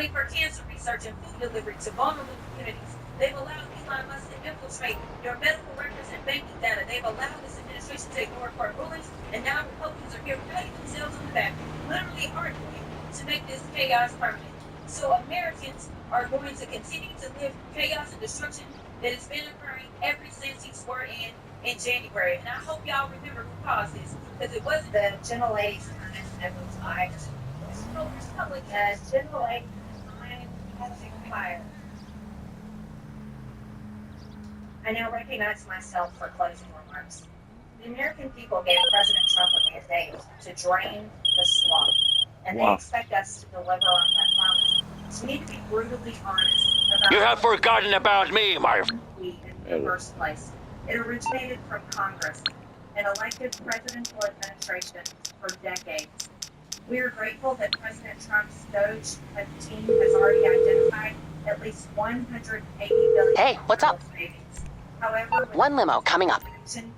money for cancer research and food delivery to vulnerable communities. They've allowed Elon Musk to infiltrate your medical records and banking data. They've allowed this administration to ignore court rulings, and now Republicans are here patting themselves on the back, literally arguing to make this chaos permanent. So Americans are going to continue to live chaos and destruction that has been occurring ever since he swore in January. And I hope y'all remember who caused this, because it wasn't the gentle lady's time, it was Irish Republican. Gentle lady's time has expired. I now recognize myself for closing remarks. The American people gave President Trump a mandate to drain the swamp, and they expect us to deliver on that promise. We need to be brutally honest about. You have forgotten about me, my friend. In the first place, it originated from Congress, an elected presidential administration for decades. We are grateful that President Trump's DOGE team has already identified at least $180 billion. Hey, what's up? Savings. However, one limo coming up.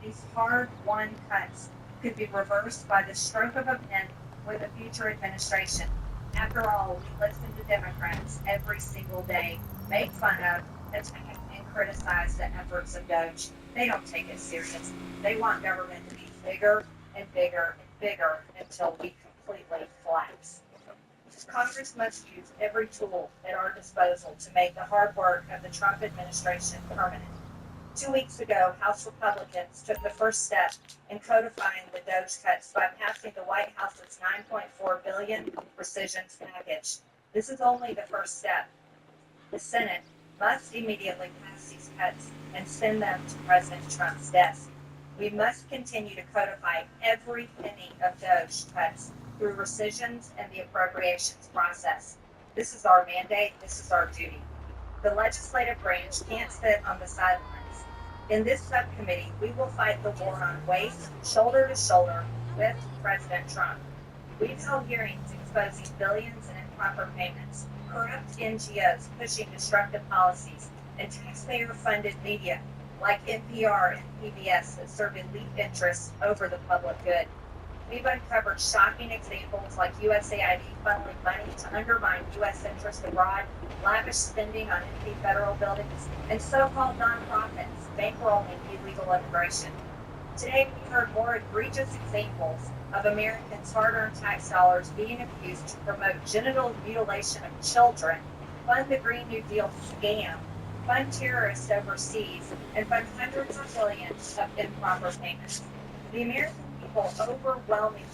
These hard-won cuts could be reversed by the stroke of a pen with a future administration. After all, we listen to Democrats every single day make fun of, attack, and criticize the efforts of DOGE. They don't take it serious. They want government to be bigger and bigger and bigger until we completely collapse. Congress must use every tool at our disposal to make the hard work of the Trump administration permanent. 2 weeks ago, House Republicans took the first step in codifying the DOGE cuts by passing the White House's $9.4 billion rescissions package. This is only the first step. The Senate must immediately pass these cuts and send them to President Trump's desk. We must continue to codify every penny of DOGE cuts through rescissions and the appropriations process. This is our mandate. This is our duty. The legislative branch can't sit on the sidelines. In this subcommittee, we will fight the war on waste, shoulder to shoulder, with President Trump. We've held hearings exposing billions in improper payments, corrupt NGOs pushing destructive policies, and taxpayer-funded media like NPR and PBS that serve elite interests over the public good. We've uncovered shocking examples like USAID funneling money to undermine U.S. interests abroad, lavish spending on empty federal buildings, and so-called nonprofits bankrolling illegal immigration. Today, we heard more egregious examples of Americans' hard-earned tax dollars being abused to promote genital mutilation of children, fund the Green New Deal scam, fund terrorists overseas, and fund hundreds of billions of improper payments. The American people overwhelmingly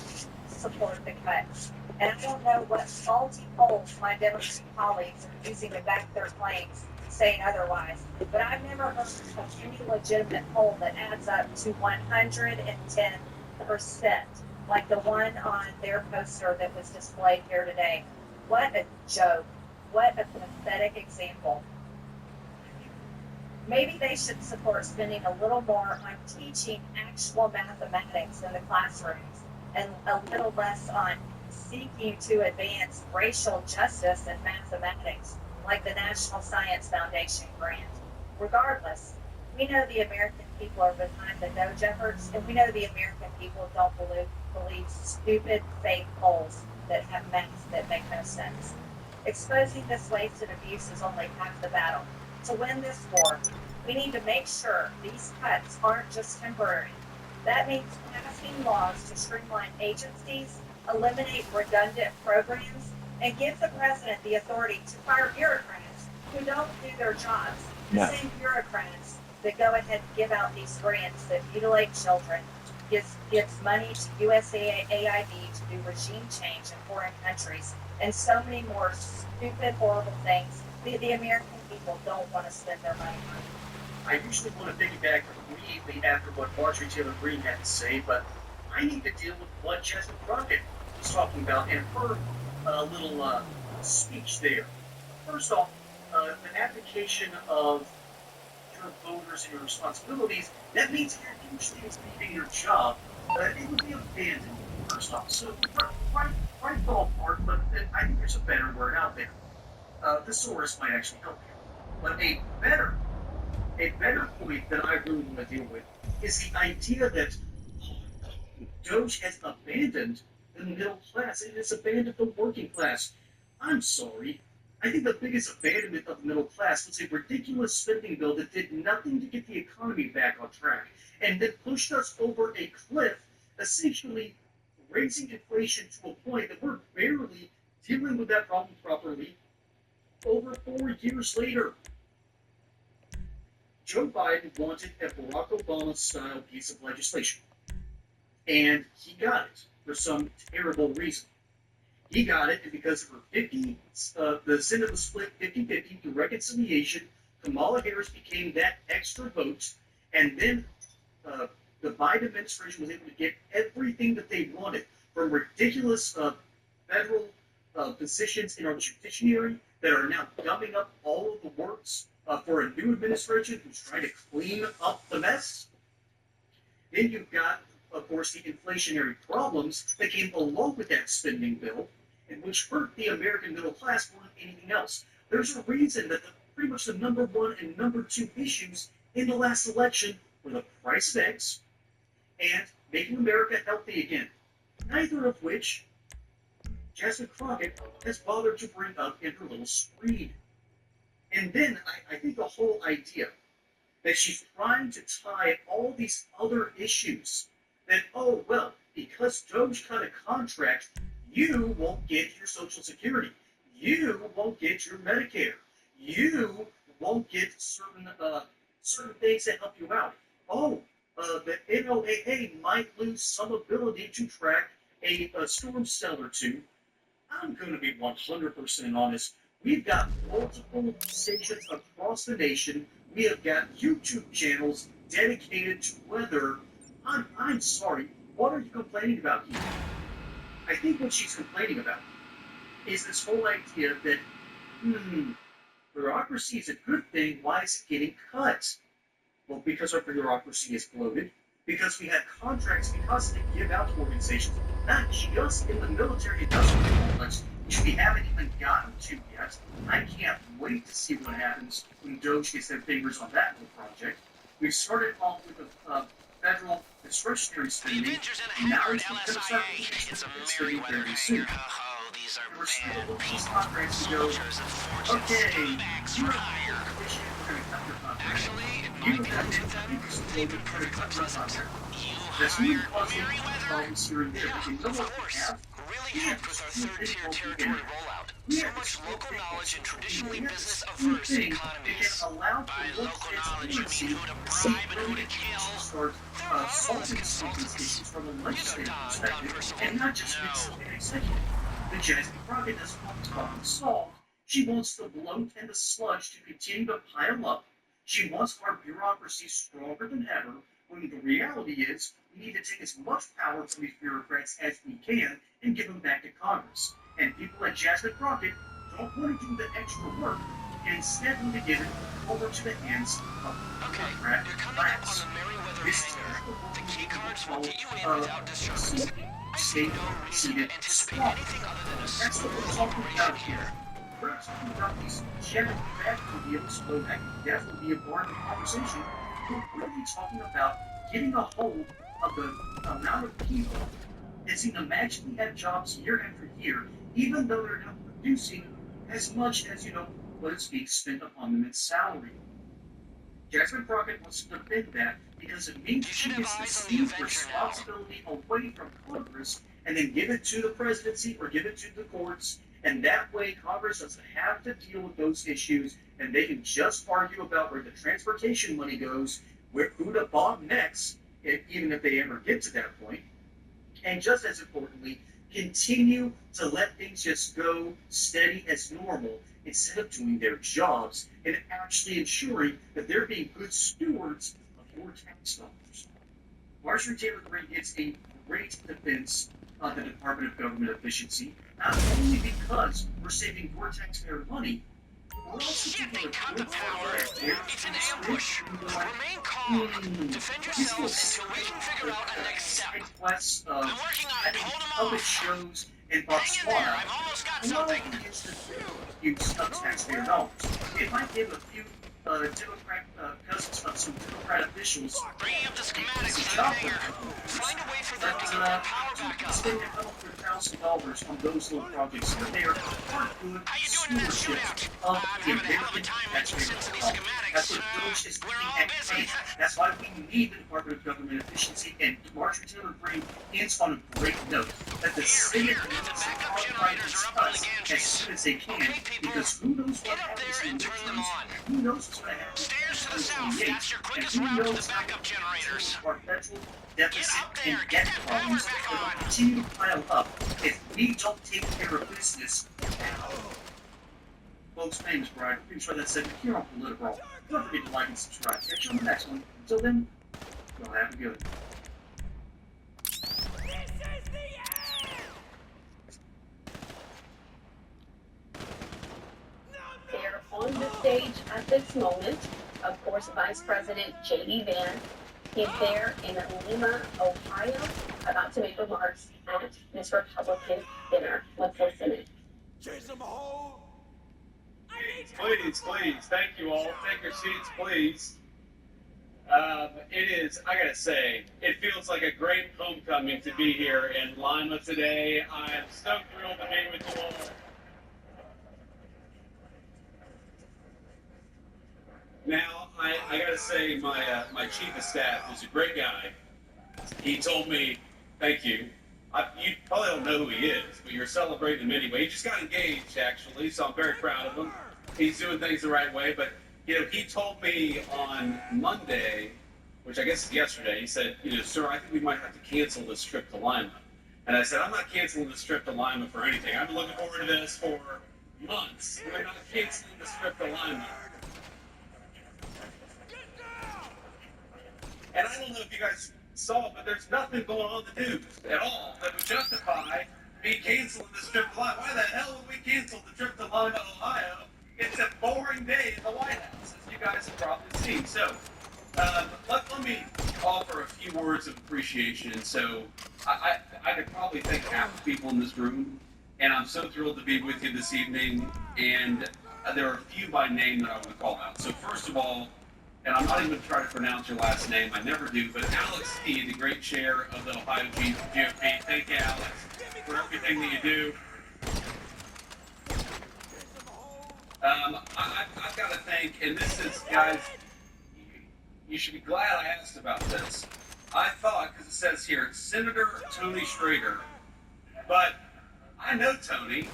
support the cuts, and I don't know what faulty polls my Democrat colleagues are using to back their claims, saying otherwise, but I've never heard of any legitimate poll that adds up to 110%, like the one on their poster that was displayed here today. What a joke. What a pathetic example. Maybe they should support spending a little more on teaching actual mathematics in the classrooms and a little less on seeking to advance racial justice in mathematics, like the National Science Foundation grant. Regardless, we know the American people are behind the DOGE efforts, and we know the American people don't believe stupid, fake polls that have math that make no sense. Exposing this waste and abuse is only half the battle. To win this war, we need to make sure these cuts aren't just temporary. That means passing laws to streamline agencies, eliminate redundant programs, and give the president the authority to fire bureaucrats who don't do their jobs. The same bureaucrats that go ahead and give out these grants that mutilate children, gives money to USAID to do regime change in foreign countries, and so many more stupid, horrible things the American people don't want to spend their money on. I usually want to piggyback immediately after what Marjorie Taylor Greene had to say, but I need to deal with what Chester Crockett was talking about in her little speech there. First off, an abdication of your voters and your responsibilities, that means if you're usually leaving your job, it would be abandoned, first off. So, right ballpark, but I think there's a better word out there. Thesaurus might actually help you. But a better point that I really want to deal with is the idea that Doge has abandoned the middle class. It has abandoned the working class. I'm sorry. I think the biggest abandonment of the middle class was a ridiculous spending bill that did nothing to get the economy back on track and then pushed us over a cliff, essentially raising inflation to a point that we're barely dealing with that problem properly over 4 years later. Joe Biden wanted a Barack Obama style piece of legislation, and he got it for some terrible reason. He got it because for 50, the Senate was split 50-50 through reconciliation. Kamala Harris became that extra vote, and then uh, the Biden administration was able to get everything that they wanted, from ridiculous federal positions in our judiciary that are now gumming up all of the works for a new administration who's trying to clean up the mess. Then you've got, of course, the inflationary problems that came along with that spending bill, and which hurt the American middle class more than anything else. There's a reason that pretty much the number one and number two issues in the last election were the price of eggs and making America healthy again. Neither of which Jasmine Crockett has bothered to bring up in her little screed. And then I think the whole idea that she's trying to tie all these other issues that, oh, well, because Doge cut a contract, you won't get your Social Security. You won't get your Medicare. You won't get certain things that help you out. Oh, the NOAA might lose some ability to track a storm cell or two. I'm going to be 100% honest. We've got multiple stations across the nation. We have got YouTube channels dedicated to weather. I'm sorry. What are you complaining about here? I think what she's complaining about is this whole idea that, bureaucracy is a good thing. Why is it getting cut? Well, because our bureaucracy is bloated. Because we have contracts we constantly give out to organizations, not just in the military industrial complex, which we haven't even gotten to yet. I can't wait to see what happens when Doge gets their fingers on that little project. We've started off with the federal discretionary spending. The Avengers in a Now hammered it's going to start LSIA. It's a spending Merryweather very soon. hanger. Ho-ho, these are We're still bad these people. contracts to go, Soldiers of fortune, okay, scumbags for you're hire. we're going to cut your contract. Actually, it You might have come to them. They've been perfectly pleasant. You that's really hired causing Merryweather? problems here and there. Yeah, But you know of what we course. have? Really We have helped with our this cool third-tier thing called the territory internet. rollout. We So have much this cool local thing called knowledge in social media. traditionally We have this cool business-averse thing economies. that can allow By for local local knowledge, you mean transparency who to to see bribe and who to kill? to start They're marvelous solving some of these consultants. issues from a You know legislative Don perspective, Percival? and not just No. an executive. The Jasmine Crockett doesn't want the problem solved. She wants the bloat and the sludge to continue to pile up. She wants our bureaucracy stronger than ever, when the reality is we need to take as much power from these bureaucrats as we can and give them back to Congress. And people like Jasmine Crockett don't want to do the extra work and instead want to give it over to the hands of the Okay, bureaucrat you're coming up on class. the Merryweather This is hangar. The key cards will called get you in without disturbance. I see state no reason to seated anticipate squad. anything other than a That's what smooth we're talking operation about here. here. We're not talking about these Chevy Batmobiles, though that could definitely be a part of the conversation. We're really talking about getting a hold of the amount of people that seem to magically have jobs year after year, even though they're not producing as much as, what is being spent upon them in salary. Jasmine Crockett wants to defend that because it means You she should gets have to eyes on the see Avenger now. responsibility away from Congress and then give it to the presidency or give it to the courts. And that way, Congress doesn't have to deal with those issues, and they can just argue about where the transportation money goes, who to bomb next, even if they ever get to that point. And just as importantly, continue to let things just go steady as normal instead of doing their jobs and actually ensuring that they're being good stewards of your tax dollars. Marjorie Taylor Greene gets a great defense of the Department of Government Efficiency, not only because we're saving your taxpayer money, we're also Shit, they taking a cut good the power. It's an ambush. Remain calm. Defend yourselves until we can figure out a next step. I'm working on it. Hold them Public off. shows in Hang in there. Botswana I've almost got allow something. the instant use of taxpayer dollars. It might give a few Democrat cousins of some Democrat officials Bringing up the schematics some for the job hangar. opportunities. Find a way for them But to get that power back up. spending a couple $100,000 $100,000 on those little projects here and there are good How you doing in that stewardship shootout? of I'm the having a hell of a American time making taxpayer sense of these dollar. That's schematics. what the village is We're looking all at busy. today. That's why we need the Department of Government Efficiency, and Marjorie Taylor Greene ends on a great note that the Senate Here, the needs to backup modify generators these are up on the cuts as gantries. soon as they can, Okay, people, because who knows get what up happens there in and the turn them midterms, on. who knows what's going to happen Stairs to the south. 2028, That's your and quickest who route to knows the how backup generators. our federal Get deficit up and there. debt Get that power problems back that will on. continue to pile up if we don't take care of business now. Folks, my name is Brian. Please try that segment here on Political. Don't forget to like and subscribe. Catch you on the next one. Until then, y'all have a good one. They're on the stage at this moment. Of course, Vice President J.D. Vance. He's there in Lima, Ohio, about to make remarks at this Republican dinner. Let's listen in. Chase them home. Please. Thank you all. Take your seats, please. It is, I gotta say, it feels like a great homecoming to be here in Lima today. I am so thrilled to be with you all. Now, I gotta say, my chief of staff is a great guy. He told me, thank you. You probably don't know who he is, but you're celebrating him anyway. He just got engaged, actually, so I'm very proud of him. He's doing things the right way, but, he told me on Monday, which I guess is yesterday, he said, sir, I think we might have to cancel this trip to Lima. And I said, I'm not canceling this trip to Lima for anything. I've been looking forward to this for months. We're not canceling this trip to Lima. And I don't know if you guys saw it, but there's nothing going on in the news at all that would justify me canceling this trip to Lima. Why the hell would we cancel the trip to Lima, Ohio? It's a boring day in the White House, as you guys have probably seen. So, let me offer a few words of appreciation. So, I could probably thank half the people in this room, and I'm so thrilled to be with you this evening. And there are a few by name that I want to call out. So, first of all, and I'm not even going to try to pronounce your last name, I never do, but Alex T., the great chair of the Ohio GOP. Thank you, Alex, for everything that you do. I've got to thank, and this is, guys, you should be glad I asked about this. I thought, because it says here, Senator Tony Schrader, but I know Tony,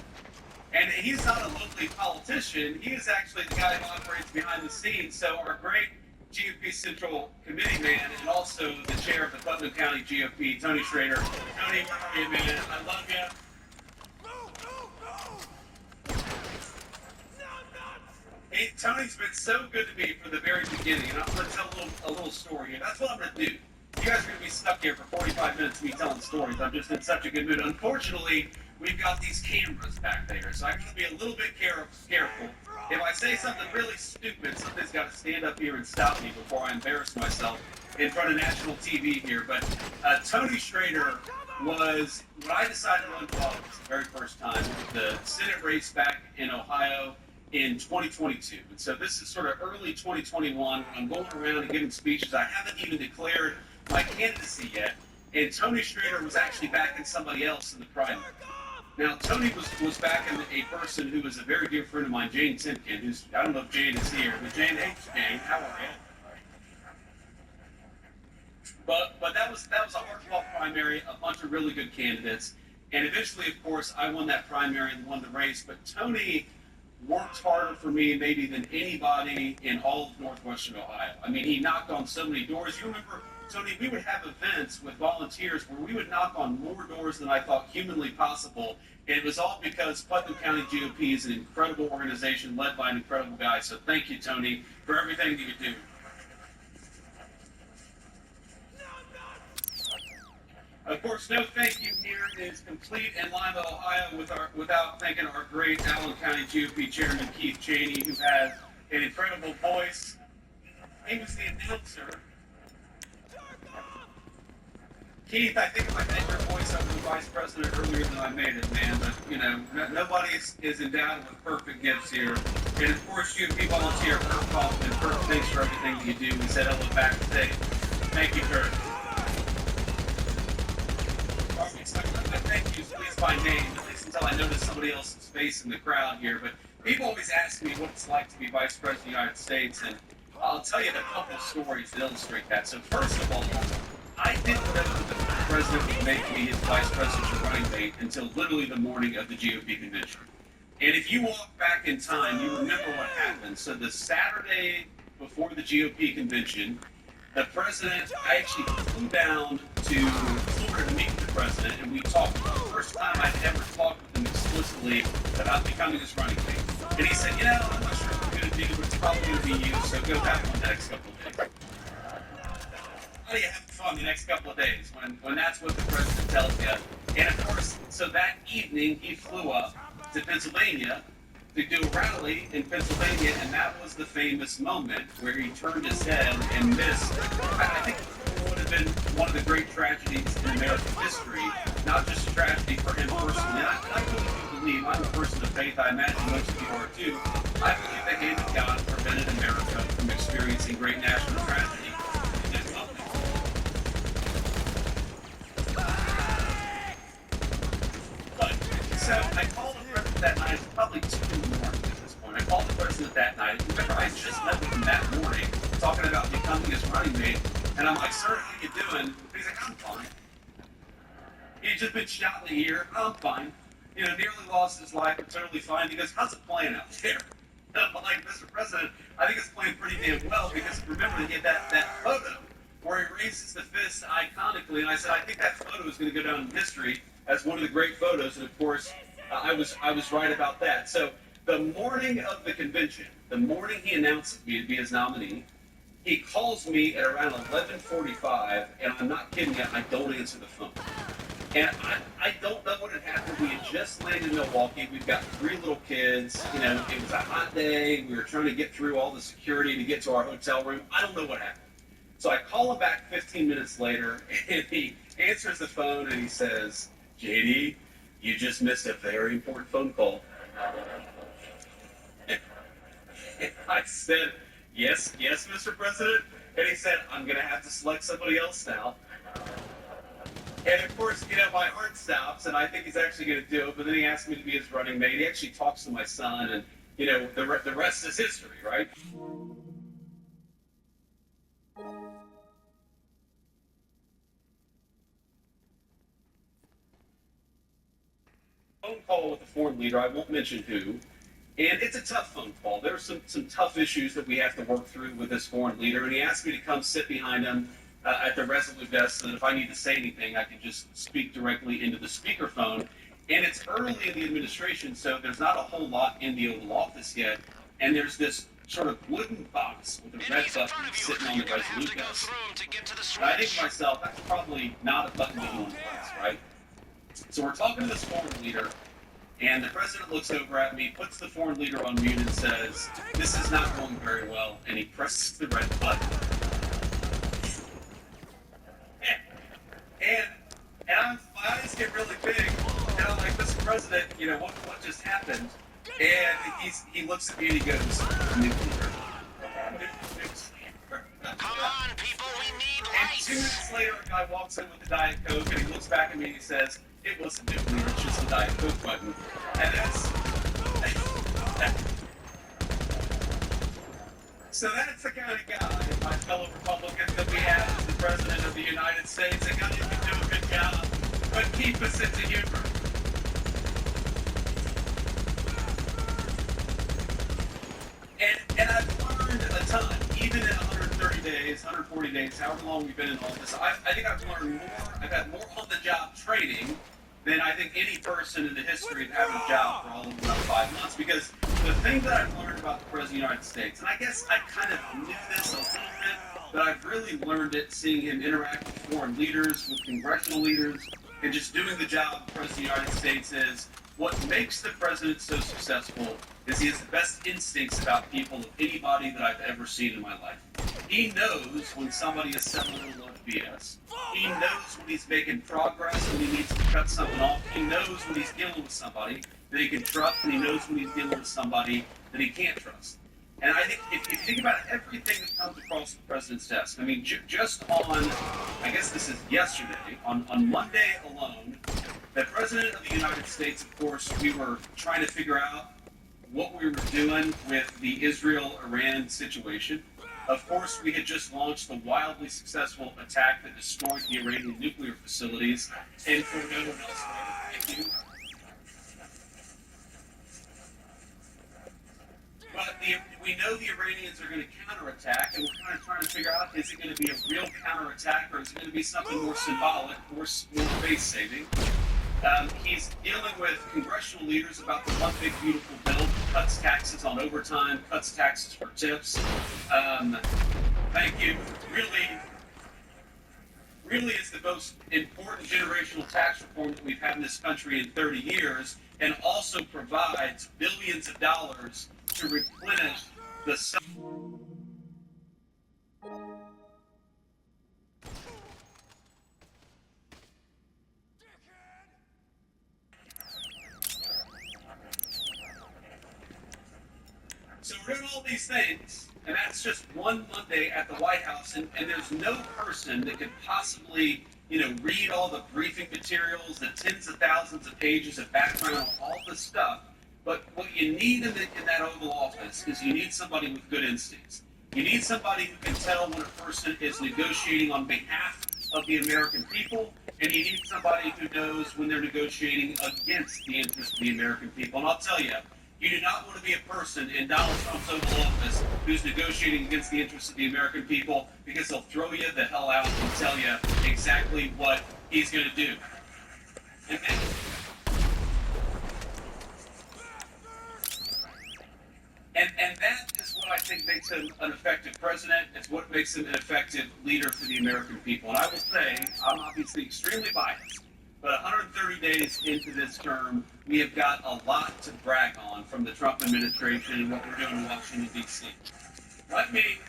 and he's not a locally politician. He is actually the guy who operates behind the scenes. So our great GOP Central Committee man and also the chair of the Putnam County GOP, Tony Schrader. Tony, where are you, man? I love you. Hey, Tony's been so good to me from the very beginning, and I'm going to tell a little story here. That's what I'm going to do. You guys are going to be stuck here for 45 minutes of me telling stories. I'm just in such a good mood. Unfortunately, we've got these cameras back there, so I've got to be a little bit careful. If I say something really stupid, somebody's got to stand up here and stop me before I embarrass myself in front of national TV here. But Tony Schrader was, when I decided to run politics the very first time, the Senate race back in Ohio in 2022. And so this is sort of early 2021. I'm going around and giving speeches. I haven't even declared my candidacy yet. And Tony Schrader was actually backing somebody else in the primary. Now, Tony was backing a person who is a very dear friend of mine, Jane Simpkin, who's, I don't know if Jane is here, but Jane, hey, Jane, how are you? But that was a hard-fought primary, a bunch of really good candidates. And eventually, of course, I won that primary and won the race. But Tony worked harder for me maybe than anybody in all of Northwestern Ohio. I mean, he knocked on so many doors. You remember, Tony, we would have events with volunteers where we would knock on more doors than I thought humanly possible. And it was all because Putnam County GOP is an incredible organization led by an incredible guy. So thank you, Tony, for everything that you do. Of course, no thank you here is complete in Lima, Ohio, without thanking our great Allen County GOP Chairman Keith Cheney, who has an incredible voice. He was the announcer. Keith, I think if I made your voice up to vice president earlier than I made it, man. But, nobody is endowed with perfect gifts here. And, of course, GOP volunteer Kurt Kaufman. Kurt, thanks for everything that you do. We said hello back today. Thank you, Kurt. I thank you. Please guys by name, at least until I notice somebody else's face in the crowd here. But people always ask me what it's like to be Vice President of the United States, and I'll tell you a couple of stories that illustrate that. So first of all, I didn't know that the president would make me his vice presidential running mate until literally the morning of the GOP convention. And if you walk back in time, you remember what happened. So the Saturday before the GOP convention, the president, I actually flew down to Florida to meet with the president, and we talked. The first time I'd ever talked with him explicitly about becoming his running mate. And he said, I'm not sure what I'm going to do, but it's probably going to be you, so go have fun the next couple of days. How do you have fun the next couple of days when that's what the president tells you? And of course, so that evening he flew up to Pennsylvania to do a rally in Pennsylvania, and that was the famous moment where he turned his head and missed. I think it would have been one of the great tragedies in American history, not just a tragedy for him personally. I really do believe, I'm a person of faith, I imagine most of you are too, I believe the hand of God prevented America from experiencing great national tragedy in that moment. So I called the president that night. It was probably 2 in the morning at this point. I called the president that night. Remember, I just met with him that morning, talking about becoming his running mate. And I'm like, sir, how you doing? He's like, I'm fine. He'd just been shot in the ear. I'm fine. Nearly lost his life, but totally fine. He goes, how's it playing out there? And I'm like, Mr. President, I think it's playing pretty damn well, because remember to get that photo where he raises the fist iconically. And I said, I think that photo is going to go down in history as one of the great photos, and of course, I was right about that. So the morning of the convention, the morning he announced me to be his nominee, he calls me at around 11:45, and I'm not kidding you, I don't answer the phone. And I don't know what had happened. We had just landed in Milwaukee. We've got 3 little kids. It was a hot day. We were trying to get through all the security to get to our hotel room. I don't know what happened. So I call him back 15 minutes later, and he answers the phone, and he says, JD, you just missed a very important phone call. I said, yes, Mr. President. And he said, I'm going to have to select somebody else now. And of course, my heart stops, and I think he's actually going to do it. But then he asked me to be his running mate. He actually talks to my son, and, the rest is history, right? Phone call with a foreign leader, I won't mention who, and it's a tough phone call. There are some tough issues that we have to work through with this foreign leader, and he asked me to come sit behind him at the Resolute desk so that if I need to say anything, I can just speak directly into the speakerphone. And it's early in the administration, so there's not a whole lot in the Oval Office yet, and there's this sort of wooden box with a red button sitting on the Resolute desk. And I think to myself, that's probably not a button that you want to press, right? So we're talking to this foreign leader, and the president looks over at me, puts the foreign leader on mute, and says, this is not going very well, and he presses the red button. And my eyes get really big, and I'm like, Mr. President, what just happened? And he looks at me and he goes, nuclear. Come on, people, we need And lights. 2 minutes later, a guy walks in with a Diet Coke, and he looks back at me and he says, it wasn't nuclear, it's just a Diet Coke button. And so that's the kind of guy, my fellow Republicans, that we have as the President of the United States, a guy who can do a good job, but keep a sense of humor. And I've learned a ton, even in 130 days, 140 days, however long we've been in office. I think I've learned more, I've had more on-the-job training than I think any person in the history of having a job for all of about 5 months. Because the thing that I've learned about the President of the United States, and I guess I kind of knew this a little bit, but I've really learned it seeing him interact with foreign leaders, with congressional leaders, and just doing the job the President of the United States is. What makes the president so successful is he has the best instincts about people of anybody that I've ever seen in my life. He knows when somebody is selling a load of BS. He knows when he's making progress, when he needs to cut something off. He knows when he's dealing with somebody that he can trust, and he knows when he's dealing with somebody that he can't trust. And I think if you think about everything that comes across the president's desk, I mean, just on, I guess this is yesterday, on Monday alone, The President of the United States, of course, we were trying to figure out what we were doing with the Israel-Iran situation. Of course, we had just launched the wildly successful attack that destroyed the Iranian nuclear facilities, and for no one else, thank you. But we know the Iranians are going to counterattack, and we're kind of trying to figure out, is it going to be a real counterattack, or is it going to be something more symbolic, more face-saving? He's dealing with congressional leaders about the one big beautiful bill, cuts taxes on overtime, cuts taxes for tips. Thank you. Really is the most important generational tax reform that we've had in this country in 30 years, and also provides billions of dollars to replenish the. So we're doing all these things, and that's just one Monday at the White House, and there's no person that could possibly, read all the briefing materials, the tens of thousands of pages of background on all this stuff. But what you need in that Oval Office is you need somebody with good instincts. You need somebody who can tell when a person is negotiating on behalf of the American people, and you need somebody who knows when they're negotiating against the interests of the American people. And I'll tell you, you do not want to be a person in Donald Trump's Oval Office who's negotiating against the interests of the American people, because he'll throw you the hell out and tell you exactly what he's going to do. And that is what I think makes him an effective president. It's what makes him an effective leader for the American people. And I will say, I'm obviously extremely biased, but 130 days into this term, we have got a lot to brag on from the Trump administration and what we're doing in Washington, D.C. Let me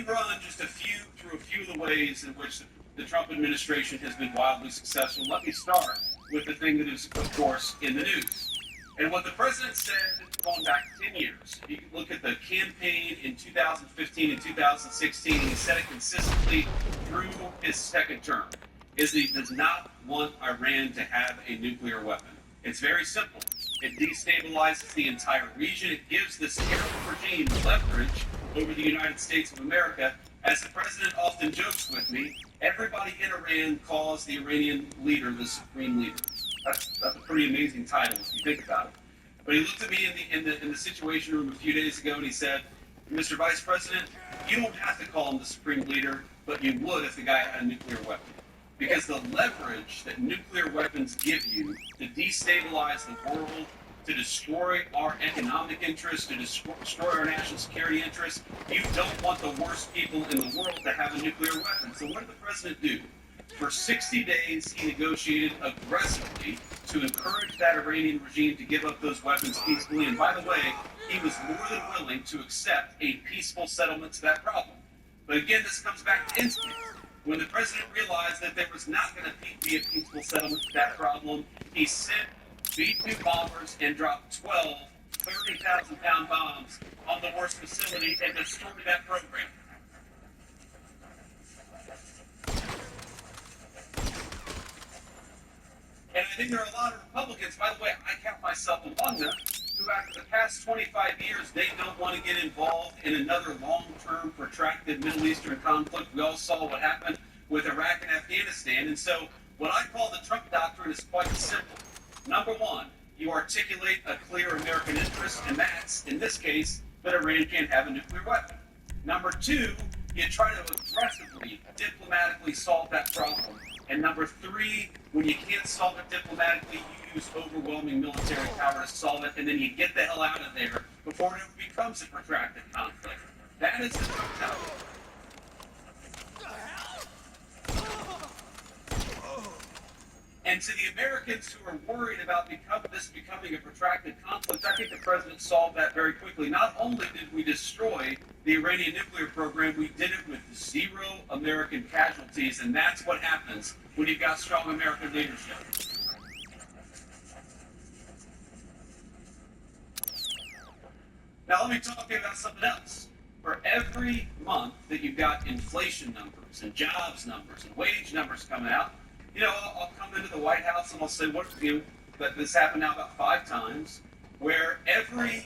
run just through a few of the ways in which the Trump administration has been wildly successful. Let me start with the thing that is, of course, in the news. And what the president said going back 10 years, you can look at the campaign in 2015 and 2016, and he said it consistently through his second term, is that he does not want Iran to have a nuclear weapon. It's very simple. It destabilizes the entire region. It gives this terrible regime leverage over the United States of America. As the president often jokes with me, everybody in Iran calls the Iranian leader the supreme leader. That's a pretty amazing title if you think about it. But he looked at me in the Situation Room a few days ago and he said, Mr. Vice President, you don't have to call him the supreme leader, but you would if the guy had a nuclear weapon. Because the leverage that nuclear weapons give you to destabilize the world, to destroy our economic interests, to destroy our national security interests, you don't want the worst people in the world to have a nuclear weapon. So what did the president do? For 60 days, he negotiated aggressively to encourage that Iranian regime to give up those weapons peacefully. And by the way, he was more than willing to accept a peaceful settlement to that problem. But again, this comes back to instinct. When the president realized that there was not going to be a peaceful settlement to that problem, he sent B-2 bombers and dropped 12 30,000-pound bombs on the worst facility and destroyed that program. And I think there are a lot of Republicans, by the way, I count myself among them, who after the past 25 years, they don't want to get involved in another long-term, protracted Middle Eastern conflict. We all saw what happened with Iraq and Afghanistan. And so what I call the Trump doctrine is quite simple. Number one, you articulate a clear American interest, and that's, in this case, that Iran can't have a nuclear weapon. Number two, you try to aggressively, diplomatically solve that problem. And number three, when you can't solve it diplomatically, you use overwhelming military power to solve it, and then you get the hell out of there before it ever becomes a protracted conflict. That is the Trump doctrine. And to the Americans who are worried about this becoming a protracted conflict, I think the president solved that very quickly. Not only did we destroy the Iranian nuclear program, we did it with 0 American casualties, and that's what happens when you've got strong American leadership. Now let me talk to you about something else. For every month that you've got inflation numbers and jobs numbers and wage numbers coming out, I'll come into the White House and I'll say, but this happened now about 5 times, where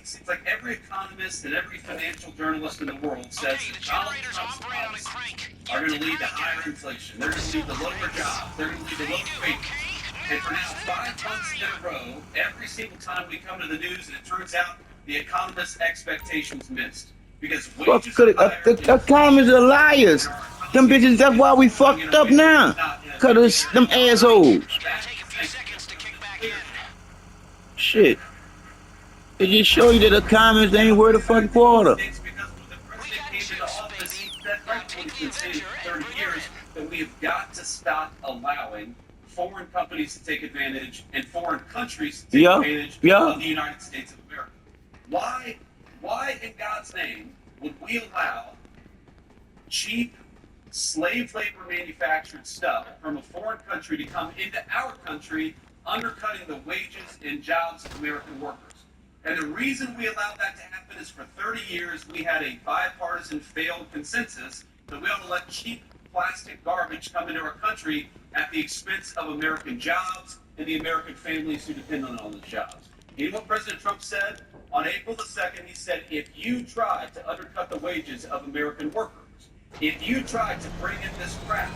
seems like every economist and every financial journalist in the world says that Donald Trump's policies are going to lead to higher inflation. They're going to lead to lower jobs. They're going to lead to lower wages. And for now 5 months in a row, every single time we come to the news and it turns out the economists' expectations missed. Because wages are higher. The economists are liars. Them bitches, that's why we fucked up now. Cause them assholes. Shit. It just show you that the economists ain't worth a fucking quarter. Because when the president came into office, he said rightfully he's been saying for 30 years that we have got to stop allowing foreign companies to take advantage and foreign countries to take advantage of the United States of America. Why in God's name would we allow cheap slave labor manufactured stuff from a foreign country to come into our country, undercutting the wages and jobs of American workers? And the reason we allowed that to happen is for 30 years we had a bipartisan failed consensus that we ought to let cheap plastic garbage come into our country at the expense of American jobs and the American families who depend on those jobs. You know what President Trump said? On April the 2nd, he said, if you try to undercut the wages of American workers, if you try to bring in this crap,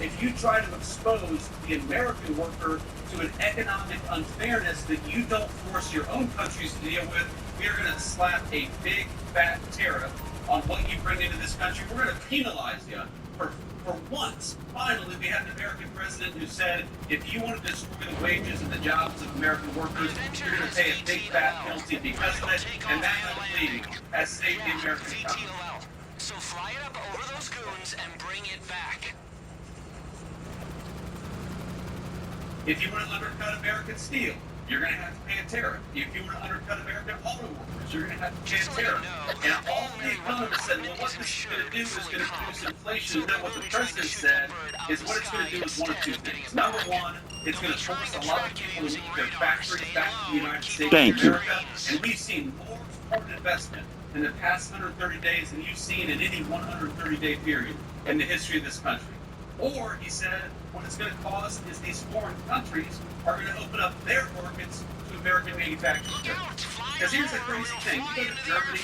if you try to expose the American worker to an economic unfairness that you don't force your own countries to deal with, we are going to slap a big fat tariff on what you bring into this country. We're going to penalize you. For once, finally, we had an American president who said, if you want to destroy the wages and the jobs of American workers, you're going to pay a big fat penalty because of it, and that, I believe, has saved the American economy. So fly it up over those goons and bring it back. If you want to undercut American steel, you're going to have to pay a tariff. If you want to undercut American auto workers, you're going to have to pay a tariff. And all the economists said, well, what this is going to do is going to produce inflation. And then what the president said is what it's going to do is one of 2 things. Number one, it's going to force a lot of people to move their factories back to the United States of America. And we've seen more foreign investment in the past 130 days than you've seen in any 130-day period in the history of this country. Or, he said, what it's going to cause is these foreign countries are going to open up their markets to American manufacturing. Because here's the crazy thing. You go to Germany,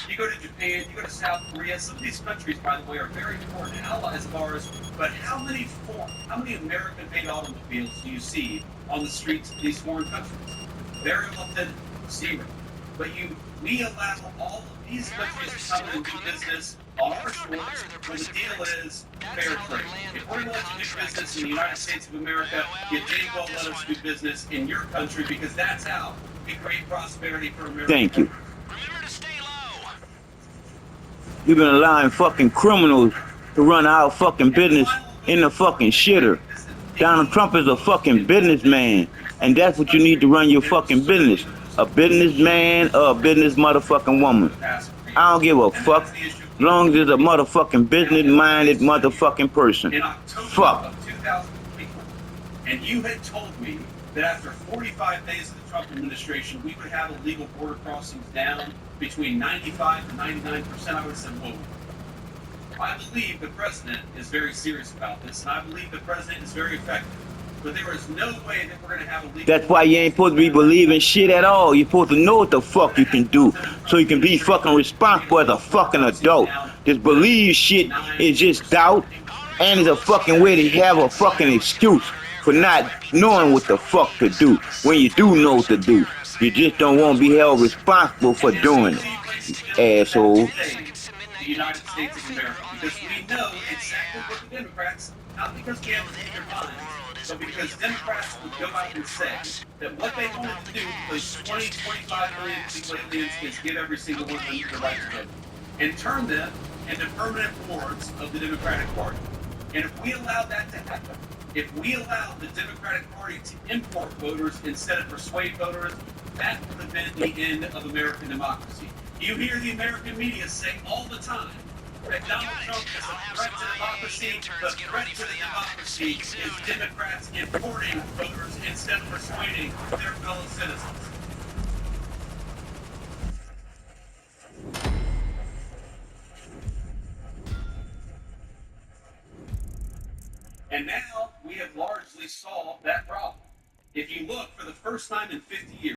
you go to Japan, you go to South Korea. Some of these countries, by the way, are very important allies of ours. But how many American-made automobiles do you see on the streets of these foreign countries? Very often, 0. But we allow all of these countries to come and do business on our shores when the deal is fair trade. If we're going to let you do business in the United States of America, you damn well let us do business in your country because that's how we create prosperity for America. Thank you. Remember to stay low. You've been allowing fucking criminals to run our fucking business in the fucking shitter. Donald Trump is a fucking businessman, and that's what you need to run your fucking business. A businessman or a business motherfucking woman. I don't give a fuck. As long as it's a motherfucking business-minded motherfucking person. In October Fuck. of 2021, and you had told me that after 45 days of the Trump administration, we would have illegal border crossings down between 95 and 99%, I would have said, whoa. I believe the president is very serious about this, and I believe the president is very effective. But there is no way that we're going to have a legal... That's why you ain't supposed to be believing shit at all. You're supposed to know what the fuck you can do so you can be fucking responsible as a fucking adult. This believe shit is just doubt, and it's a fucking way to have a fucking excuse for not knowing what the fuck to do when you do know what to do. You just don't want to be held responsible for doing it, asshole. The United States of America, because we know exactly what the Democrats, not because we have to read their minds, but because Democrats would go out and say that what they wanted to do for those 20, 25 million illegal aliens is give every single one of them the right to vote and turn them into permanent wards of the Democratic Party. And if we allow that to happen, if we allow the Democratic Party to import voters instead of persuade voters, that would have been the end of American democracy. You hear the American media say all the time that Donald Trump is a threat to democracy. The threat to the democracy is Democrats importing voters instead of persuading their fellow citizens. And now we have largely solved that problem. If you look, for the first time in 50 years,